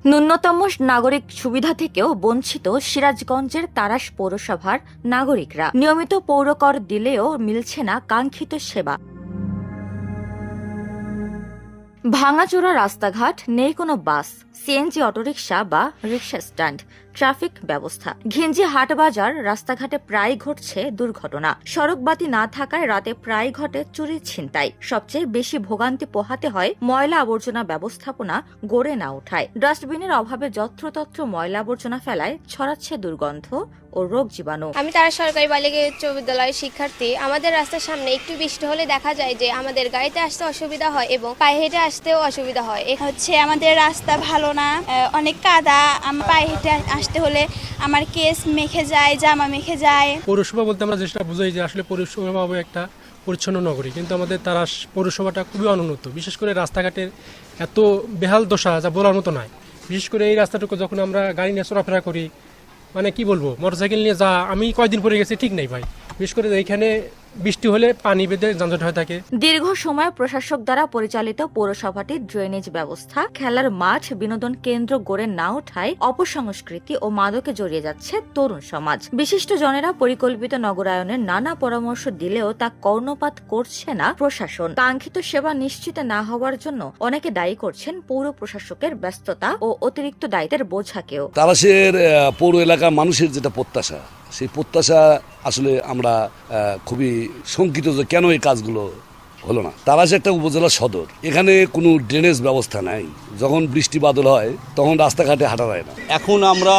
ন্যূনতম নাগরিক সুবিধা থেকেও বঞ্চিত সিরাজগঞ্জের তাড়াশ পৌরসভার নাগরিকরা। নিয়মিত পৌরকর দিলেও মিলছে না কাঙ্ক্ষিত সেবা। ভাঙাচোরা রাস্তাঘাট, নেই কোনো বাস, সিএনজি অটোরিকশা বা রিকশা স্ট্যান্ড, ট্রাফিক ব্যবস্থা। ঘিঞ্জি হাট বাজার রাস্তাঘাটে প্রায় ঘটছে দুর্ঘটনা। সড়কবাতি না থাকায় রাতে প্রায় ঘটে চুরি ছিনতাই। সবচেয়ে বেশি ভোগান্তি পোহাতে হয় ময়লা আবর্জনা ব্যবস্থাপনা গড়ে না ওঠায়। ডাস্টবিনের অভাবে যত্রতত্র ময়লা আবর্জনা ফেলায় ছড়াচ্ছে দুর্গন্ধ ও রোগ জীবাণু। আমি তারা সরকারি বালিকা উচ্চ বিদ্যালয়ের শিক্ষার্থী। আমাদের রাস্তার সামনে একটু বৃষ্টি হলে দেখা যায় যে আমাদের গাড়িতে আসতে অসুবিধা হয় এবং পায়ে হেঁটে আসতেও অসুবিধা হয়। আমাদের রাস্তা ভালো না, অনেক কাদা। পায়ে হেঁটে আসতে হলে আমার কেস মেখে যায়, জামা মেখে যায়। পৌরসভা বলতে আমরা যেটা বুঝাই যে আসলে পৌরসভা একটা পরিচ্ছন্ন নগরী, কিন্তু আমাদের তাড়াশ পৌরসভাটা খুবই অনুন্নত। বিশেষ করে রাস্তাঘাটের এত বেহাল দশা যা বলার মতো নয়। বিশেষ করে এই রাস্তাটুকু যখন আমরা গাড়ি নিয়ে চলাফেরা করি, মানে কি বলবো, মোটরসাইকেল নিয়ে যা আমি কয়দিন পরে গেছি ঠিক নেই ভাই। বিশেষ করে এইখানে বৃষ্টি হলে পানি বেঁধে যানজট হয়ে থাকে। দীর্ঘ সময় প্রশাসক দ্বারা পরিচালিত পৌরসভাটির ড্রেনেজ ব্যবস্থা, খেলার মাঠ, বিনোদন কেন্দ্র গড়ে না ওঠায় অপসংস্কৃতি ও মাদকে জড়িয়ে যাচ্ছে তরুণ সমাজ। বিশিষ্ট জনেরা পরিকল্পিত নগরায়নের নানা পরামর্শ দিলেও তা কর্ণপাত করছে না প্রশাসন। কাঙ্ক্ষিত সেবা নিশ্চিত না হওয়ার জন্য অনেকে দায়ী করছেন পৌর প্রশাসকের ব্যস্ততা ও অতিরিক্ত দায়িত্বের বোঝাকেও। তাড়াশের পৌর এলাকার মানুষের যেটা প্রত্যাশা, সেই প্রত্যাশা আসলে আমরা খুবই শঙ্কিত যে কেন এই কাজগুলো হলো না। তাড়াশ একটা উপজেলা সদর, এখানে কোনো ড্রেনেজ ব্যবস্থা নাই। যখন বৃষ্টি বাদল হয় তখন রাস্তাঘাটে হাঁটা যায় না। এখন আমরা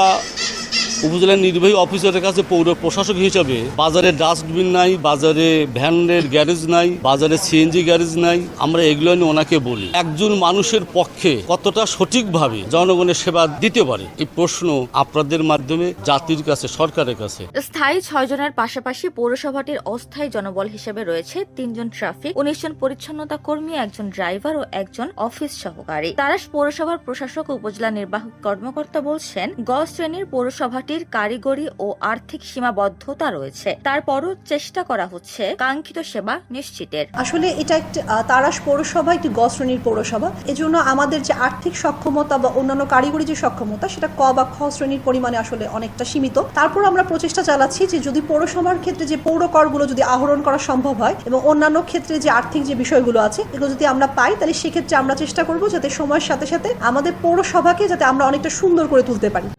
উপজেলার নির্বাহী অফিসারের কাছে পৌর প্রশাসক হিসাবে বাজারে ডাস্টবিন নাই, বাজারে ভ্যানের গ্যারেজ নাই, বাজারে সিএনজি গ্যারেজ নাই। আমরা এগুলো নিয়ে ওনাকে বলি একজন মানুষের পক্ষে কতটা সঠিকভাবে জনগণের সেবা দিতে পারে, এই প্রশ্ন আপনাদের মাধ্যমে জাতির কাছে, সরকারের কাছে। স্থায়ী 6 জনের পাশাপাশি পৌরসভাটির অস্থায়ী জনবল হিসেবে রয়েছে 3 জন ট্রাফিক, 19 জন পরিচ্ছন্নতা কর্মী, 1 জন ড্রাইভার ও 1 জন অফিস সহকারী। তাড়াশ পৌরসভার প্রশাসক ও উপজেলা নির্বাহী কর্মকর্তা বলছেন, গ শ্রেণীর পৌরসভাটির কারিগরি ও আর্থিক সীমাবদ্ধতা রয়েছে, তারপরও চেষ্টা করা হচ্ছে কাঙ্ক্ষিত সেবা নিশ্চিতের। আসলে এটা একটা তাড়াশ পৌরসভা একটি গ শ্রেণীর পৌরসভা। এজন্য আমাদের যে আর্থিক সক্ষমতা বা অন্যান্য কারিগরি যে সক্ষমতা, সেটা ক বা খ শ্রেণীর পরিমাণে আসলে অনেকটা সীমিত। তারপর আমরা প্রচেষ্টা চালাচ্ছি যে যদি পৌরসভার ক্ষেত্রে যে পৌর করগুলো যদি আহরণ করা সম্ভব হয় এবং অন্যান্য ক্ষেত্রে যে আর্থিক যে বিষয়গুলো আছে এগুলো যদি আমরা পাই, তাহলে সেক্ষেত্রে আমরা চেষ্টা করব যাতে সময়ের সাথে সাথে আমাদের পৌরসভাকে যাতে আমরা অনেকটা সুন্দর করে তুলতে পারি।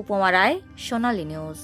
উপমা রায়, সোনালী নিউজ।